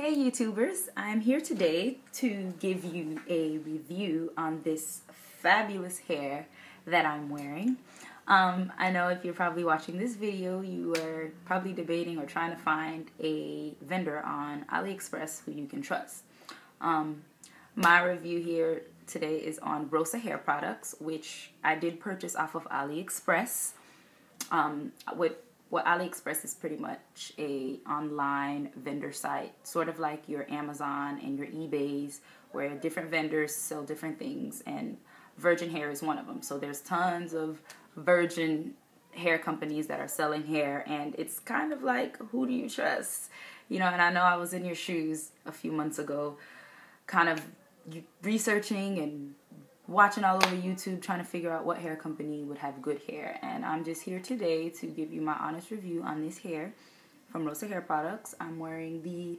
Hey YouTubers, I'm here today to give you a review on this fabulous hair that I'm wearing. I know if you're probably watching this video, you are probably debating or trying to find a vendor on AliExpress who you can trust. My review here today is on Rosa hair products, which I did purchase off of AliExpress. What AliExpress is pretty much a online vendor site, sort of like your Amazon and your eBays, where different vendors sell different things, and virgin hair is one of them. So there's tons of virgin hair companies that are selling hair, and it's kind of like, who do you trust? You know, and I know I was in your shoes a few months ago, kind of researching and watching all over YouTube, trying to figure out what hair company would have good hair. And I'm just here today to give you my honest review on this hair from Rosa Hair Products. I'm wearing the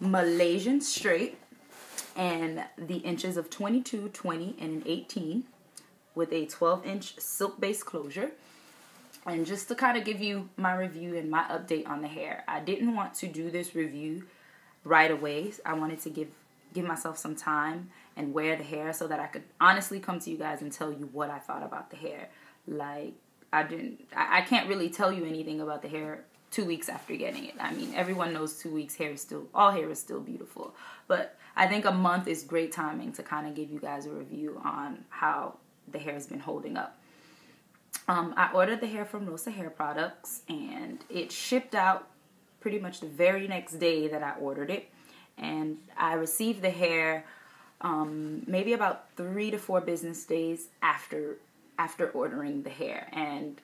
Malaysian straight and the inches of 22, 20, and an 18 with a 12-inch silk-based closure. And just to kind of give you my review and my update on the hair, I didn't want to do this review right away. I wanted to give myself some time and wear the hair so that I could honestly come to you guys and tell you what I thought about the hair. Like, I can't really tell you anything about the hair 2 weeks after getting it. I mean, everyone knows 2 weeks all hair is still beautiful. But I think a month is great timing to kind of give you guys a review on how the hair has been holding up. I ordered the hair from Rosa Hair Products, and it shipped out pretty much the very next day that I ordered it. And I received the hair maybe about 3 to 4 business days after ordering the hair, and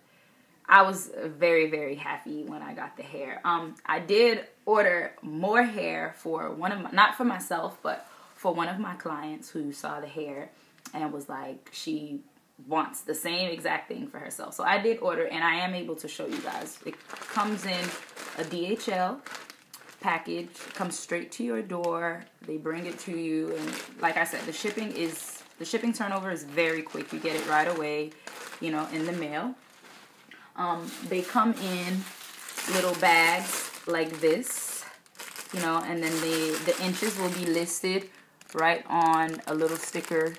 I was very, very happy when I got the hair. I did order more hair for not for myself, but for one of my clients who saw the hair and was like, she wants the same exact thing for herself. So I did order, and I am able to show you guys. It comes in a DHL package, comes straight to your door. They bring it to you, and like I said, the shipping turnover is very quick. You get it right away, you know, in the mail. They come in little bags like this, you know, and then the inches will be listed right on a little sticker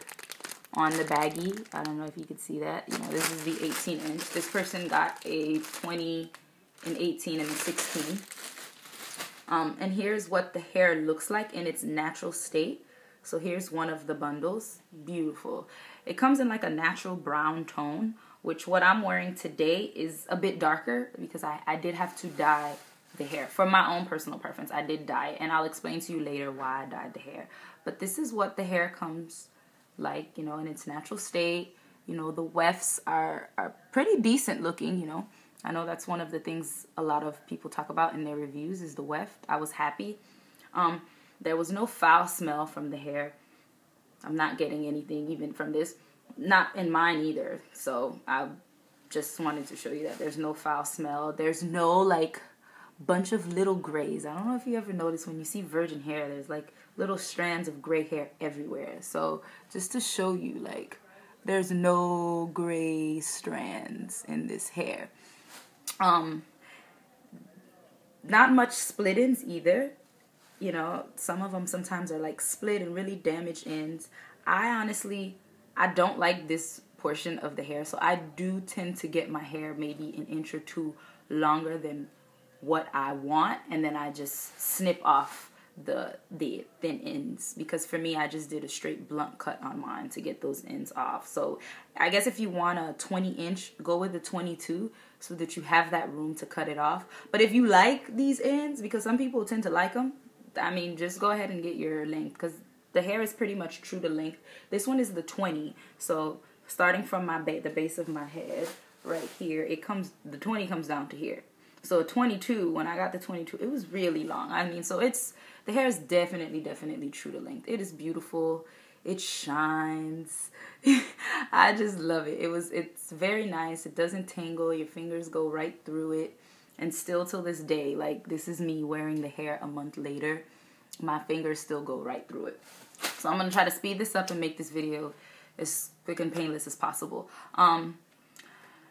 on the baggie. I don't know if you could see that. You know, this is the 18 inch. This person got a 20, an 18, and a 16. And here's what the hair looks like in its natural state. So here's one of the bundles. Beautiful. It comes in like a natural brown tone, which what I'm wearing today is a bit darker because I did have to dye the hair. For my own personal preference, I did dye it, and I'll explain to you later why I dyed the hair. But this is what the hair comes like, you know, in its natural state. You know, the wefts are pretty decent looking, you know. I know that's one of the things a lot of people talk about in their reviews is the weft. I was happy. There was no foul smell from the hair. I'm not getting anything even from this. Not in mine either. So I just wanted to show you that there's no foul smell. There's no like bunch of little grays. I don't know if you ever notice when you see virgin hair, there's like little strands of gray hair everywhere. So just to show you, like, there's no gray strands in this hair. Not much split ends either. You know, some of them sometimes are like split and really damaged ends. I don't like this portion of the hair, so I do tend to get my hair maybe an inch or two longer than what I want, and then I just snip off the thin ends, because for me, I just did a straight blunt cut on mine to get those ends off. So I guess if you want a 20 inch, go with the 22 so that you have that room to cut it off. But if you like these ends, because some people tend to like them, I mean, just go ahead and get your length, because the hair is pretty much true to length. This one is the 20, so starting from the base of my head right here, the 20 comes down to here. So a 22, when I got the 22, it was really long. I mean, so the hair is definitely true to length. It is beautiful. It shines. I just love it. It's very nice. It doesn't tangle. Your fingers go right through it. And still till this day, like, this is me wearing the hair a month later, my fingers still go right through it. So I'm going to try to speed this up and make this video as quick and painless as possible.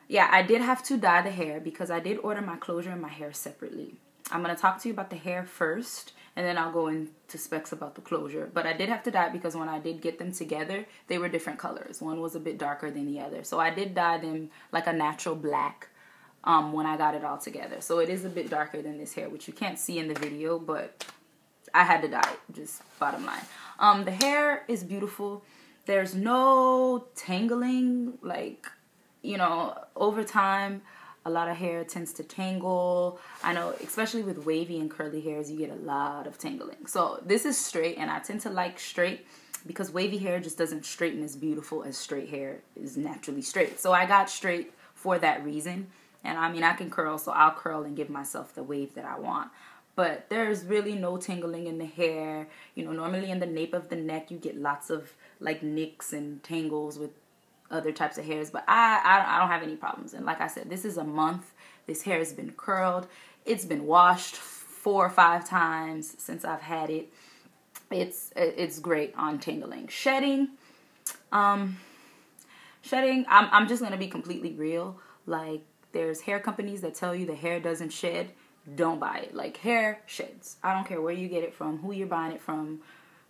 Yeah, I did have to dye the hair because I did order my closure and my hair separately. I'm going to talk to you about the hair first, and then I'll go into specs about the closure. But I did have to dye it because when I did get them together, they were different colors. One was a bit darker than the other. So I did dye them like a natural black when I got it all together. So it is a bit darker than this hair, which you can't see in the video, but I had to dye it, just bottom line. The hair is beautiful. There's no tangling, like, you know, over time, a lot of hair tends to tangle. I know, especially with wavy and curly hairs, you get a lot of tangling. So this is straight, and I tend to like straight because wavy hair just doesn't straighten as beautiful as straight hair is naturally straight. So I got straight for that reason. And I mean, I can curl, so I'll curl and give myself the wave that I want. But there's really no tangling in the hair. You know, normally in the nape of the neck, you get lots of like nicks and tangles with other types of hairs, but I don't have any problems. And like I said, this is a month. This hair has been curled. It's been washed 4 or 5 times since I've had it. It's great on tangling. Shedding, I'm just gonna be completely real. Like, there's hair companies that tell you the hair doesn't shed. Don't buy it. Like, hair sheds. I don't care where you get it from, who you're buying it from.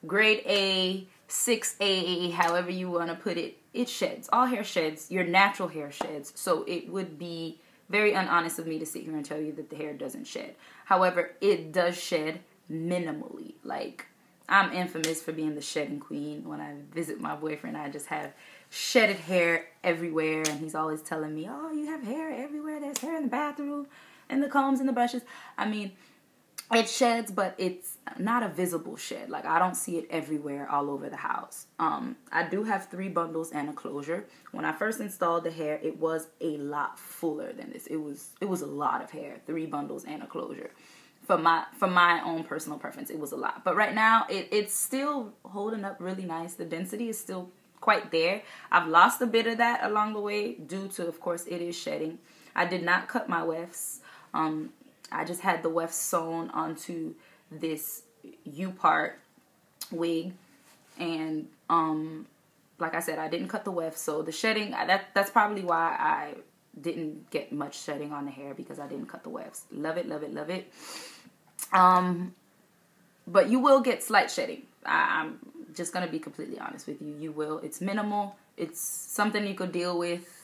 Grade A, 6A, however you want to put it, it sheds. All hair sheds. Your natural hair sheds. So it would be very unhonest of me to sit here and tell you that the hair doesn't shed. However, it does shed minimally. Like, I'm infamous for being the shedding queen. When I visit my boyfriend, I just have shedded hair everywhere, and he's always telling me, oh, you have hair everywhere. There's hair in the bathroom, and the combs and the brushes. I mean, it sheds, but it's not a visible shed. Like, I don't see it everywhere all over the house. I do have 3 bundles and a closure. When I first installed the hair, it was a lot fuller than this. It was a lot of hair, 3 bundles and a closure. For my own personal preference, it was a lot. But right now, it's still holding up really nice. The density is still quite there. I've lost a bit of that along the way due to, of course, it is shedding. I did not cut my wefts. I just had the wefts sewn onto this U-part wig, and like I said, I didn't cut the wefts, so the shedding, that's probably why I didn't get much shedding on the hair, because I didn't cut the wefts. Love it, love it, love it. But you will get slight shedding. I'm just gonna be completely honest with you. You will. It's minimal. It's something you could deal with.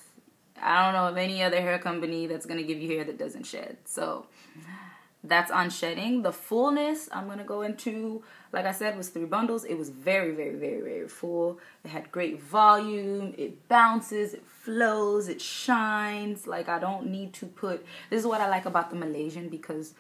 I don't know of any other hair company that's going to give you hair that doesn't shed. So that's on shedding. The fullness I'm going to go into, like I said, was 3 bundles. It was very, very, very, very full. It had great volume. It bounces. It flows. It shines. Like, I don't need to put... This is what I like about the Malaysian, because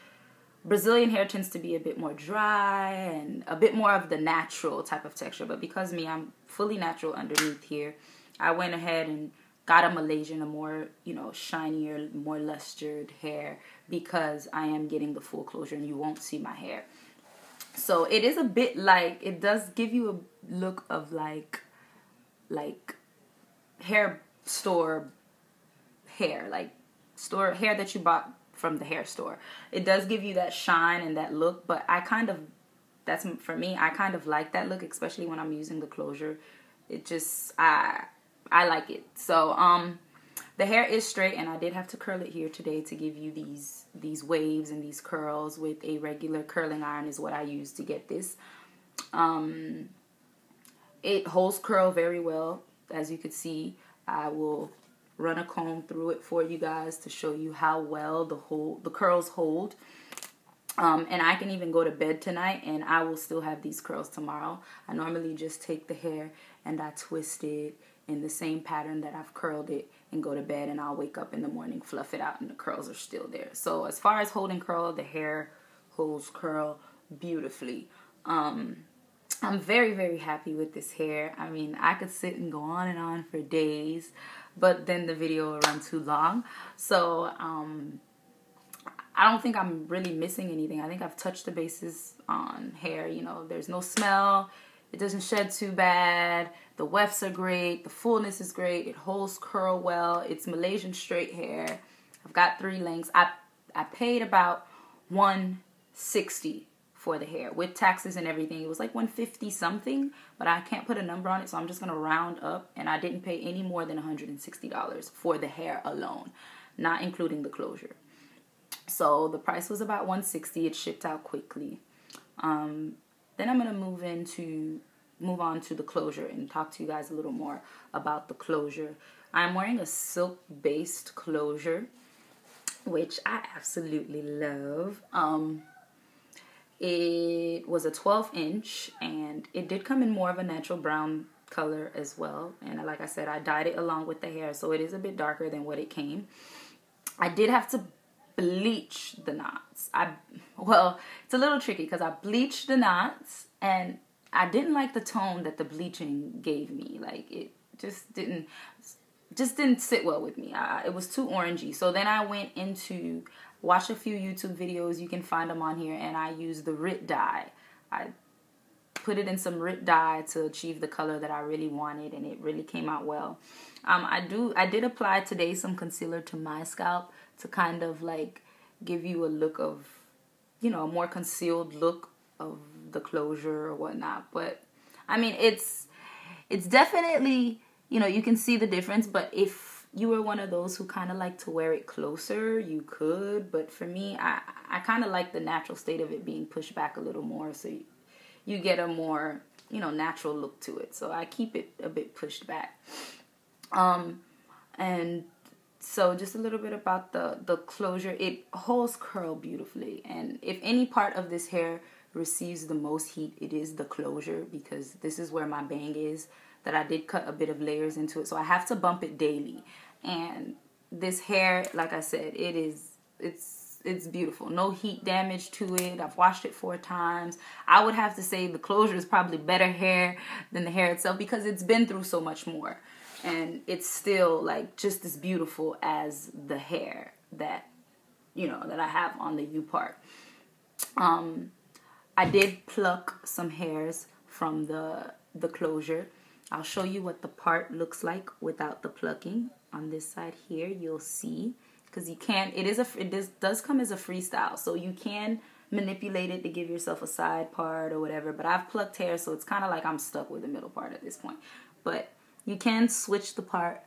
Brazilian hair tends to be a bit more dry and a bit more of the natural type of texture. But because I'm fully natural underneath here, I went ahead and got a Malaysian, a more, you know, shinier, more lustered hair, because I am getting the full closure and you won't see my hair. So it is a bit like, it does give you a look of like hair store hair, like store hair that you bought from the hair store. It does give you that shine and that look, but I kind of, that's for me, I kind of like that look, especially when I'm using the closure. It just, I like it. So the hair is straight, and I did have to curl it here today to give you these waves and these curls with a regular curling iron is what I use to get this. It holds curl very well. As you can see, I will run a comb through it for you guys to show you how well the curls hold. And I can even go to bed tonight and I will still have these curls tomorrow. I normally just take the hair and I twist it in the same pattern that I've curled it and go to bed, and I'll wake up in the morning, fluff it out, and the curls are still there. So as far as holding curl, the hair holds curl beautifully. I'm very, very happy with this hair. I mean, I could sit and go on and on for days, but then the video will run too long. So I don't think I'm really missing anything. I think I've touched the bases on hair. You know, there's no smell. It doesn't shed too bad. The wefts are great. The fullness is great. It holds curl well. It's Malaysian straight hair. I've got 3 lengths. I paid about $160 for the hair with taxes and everything. It was like $150 something, but I can't put a number on it, so I'm just going to round up, and I didn't pay any more than $160 for the hair alone, not including the closure. So the price was about $160. It shipped out quickly. Then I'm going to move on to the closure and talk to you guys a little more about the closure. I'm wearing a silk-based closure, which I absolutely love. It was a 12-inch, and it did come in more of a natural brown color as well. And like I said, I dyed it along with the hair, so it is a bit darker than what it came. I did have to bleach the knots. Well, it's a little tricky because I bleached the knots, and I didn't like the tone that the bleaching gave me. Like, it just didn't sit well with me. It was too orangey. So then I went into watch a few YouTube videos. You can find them on here, and I used the RIT dye. I put it in some RIT dye to achieve the color that I really wanted, and it really came out well. I did apply today some concealer to my scalp to kind of like give you a look of, you know, a more concealed look of the closure or whatnot. But I mean, it's definitely, you know, you can see the difference. But if you were one of those who kind of like to wear it closer, you could. But for me, I kind of like the natural state of it being pushed back a little more, so you get a more, you know, natural look to it. So I keep it a bit pushed back. And so just a little bit about the closure. It holds curl beautifully. And if any part of this hair receives the most heat, it is the closure, because this is where my bang is, that I did cut a bit of layers into it. So I have to bump it daily. And this hair, like I said, it's beautiful. No heat damage to it. I've washed it 4 times. I would have to say the closure is probably better hair than the hair itself, because it's been through so much more. And it's still like just as beautiful as the hair that, you know, that I have on the U part. I did pluck some hairs from the closure. I'll show you what the part looks like without the plucking. On this side here, you'll see, because you can, it does come as a freestyle, so you can manipulate it to give yourself a side part or whatever. But I've plucked hair, so it's kind of like I'm stuck with the middle part at this point. But you can switch the part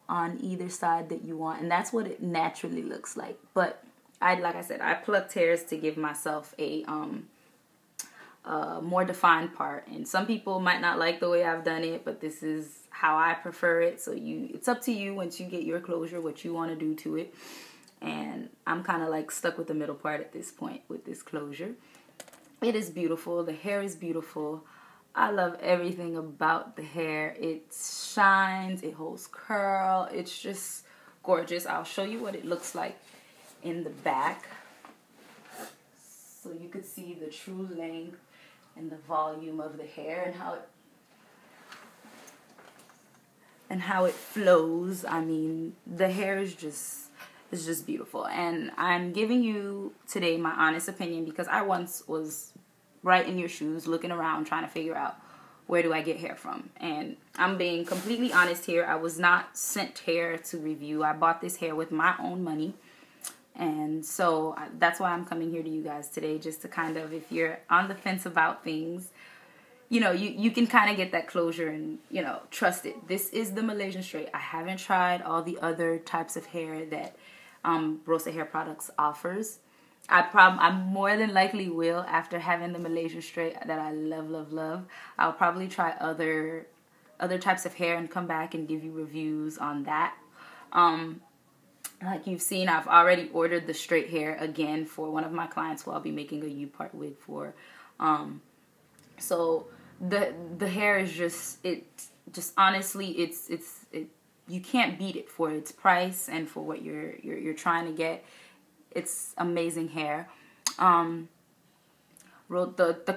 on either side that you want, and that's what it naturally looks like. But like I said, I plucked hairs to give myself a more defined part. And some people might not like the way I've done it, but this is how I prefer it. So it's up to you once you get your closure what you want to do to it. And I'm kind of like stuck with the middle part at this point with this closure. It is beautiful. The hair is beautiful. I love everything about the hair. It shines, it holds curl. It's just gorgeous. I'll show you what it looks like in the back, so you could see the true length and the volume of the hair and how it flows. I mean, the hair is just beautiful. And I'm giving you today my honest opinion, because I once was right in your shoes, looking around, trying to figure out where do I get hair from. And I'm being completely honest here. I was not sent hair to review. I bought this hair with my own money. And so that's why I'm coming here to you guys today, just to kind of, if you're on the fence about things, you know, you can kind of get that closure and, you know, trust it. This is the Malaysian straight. I haven't tried all the other types of hair that Rosa Hair Products offers. I more than likely will, after having the Malaysian straight that I love, love, love. I'll probably try other types of hair and come back and give you reviews on that. Like you've seen, I've already ordered the straight hair again for one of my clients who I'll be making a U-part wig for. So the hair is just honestly, you can't beat it for its price and for what you're trying to get. It's amazing hair. The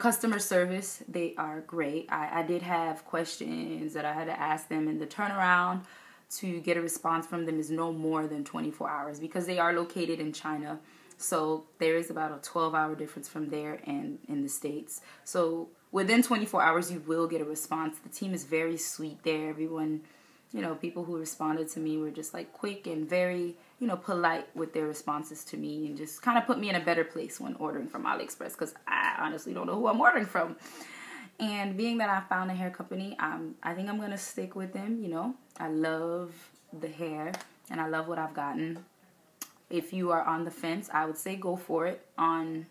customer service, they are great. I did have questions that I had to ask them, and the turnaround to get a response from them is no more than 24 hours, because they are located in China. So there is about a 12-hour difference from there and in the States. So within 24 hours, you will get a response. The team is very sweet there. Everyone, you know, people who responded to me were just like quick and very, you know, polite with their responses to me, and just kind of put me in a better place when ordering from AliExpress, because I honestly don't know who I'm ordering from. And being that I found a hair company, I think I'm going to stick with them, you know. I love the hair, and I love what I've gotten. If you are on the fence, I would say go for it. On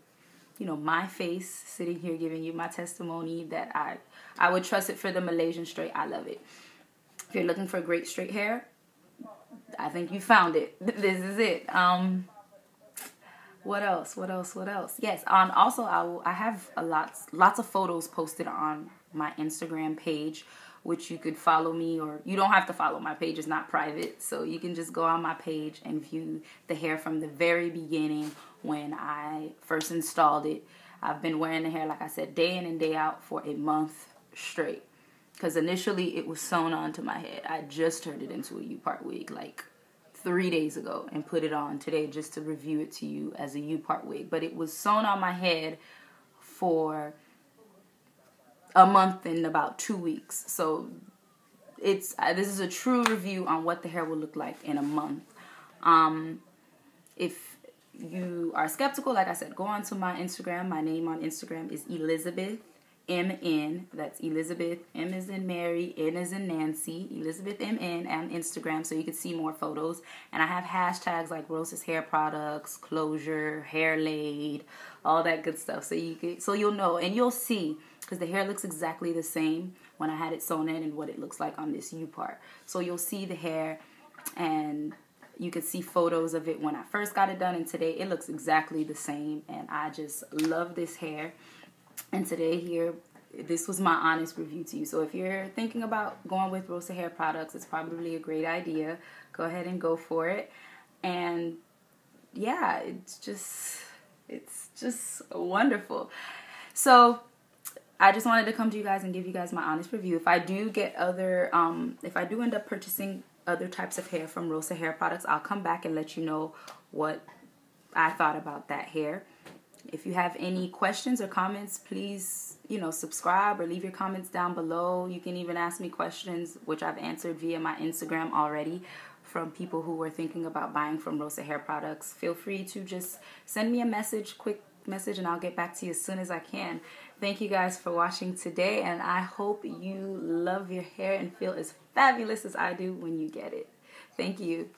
my face sitting here giving you my testimony that I would trust it for the Malaysian straight. I love it. If you're looking for great straight hair, I think you found it. This is it. What else? Yes. Also, I have lots of photos posted on my Instagram page, which you could follow me, or you don't have to follow. My page is not private, so you can just go on my page and view the hair from the very beginning when I first installed it. I've been wearing the hair, like I said, day in and day out for a month straight. Because initially it was sewn onto my head. I just turned it into a U-part wig like 3 days ago and put it on today just to review it to you as a U-part wig. But it was sewn on my head for a month and about 2 weeks. So this is a true review on what the hair will look like in a month. If you are skeptical, like I said, go on to my Instagram. My name on Instagram is Elizabeth MN. That's Elizabeth, M as in Mary, N as in Nancy, Elizabeth MN on Instagram, so you can see more photos. And I have hashtags like Rosa's hair products, closure, hair laid, all that good stuff. So you'll know and you'll see, because the hair looks exactly the same when I had it sewn in and what it looks like on this U part. So you'll see the hair, and you can see photos of it when I first got it done, and today it looks exactly the same. And I just love this hair. And today here, this was my honest review to you. So if you're thinking about going with Rosa hair products, it's probably a great idea. Go ahead and go for it. And yeah, it's just wonderful. So I just wanted to come to you guys and give you guys my honest review. If I do get if I do end up purchasing other types of hair from Rosa hair products, I'll come back and let you know what I thought about that hair. If you have any questions or comments, please, subscribe or leave your comments down below. You can even ask me questions, which I've answered via my Instagram already, from people who were thinking about buying from Rosa hair products. Feel free to just send me a quick message, and I'll get back to you as soon as I can. Thank you guys for watching today, and I hope you love your hair and feel as fabulous as I do when you get it. Thank you.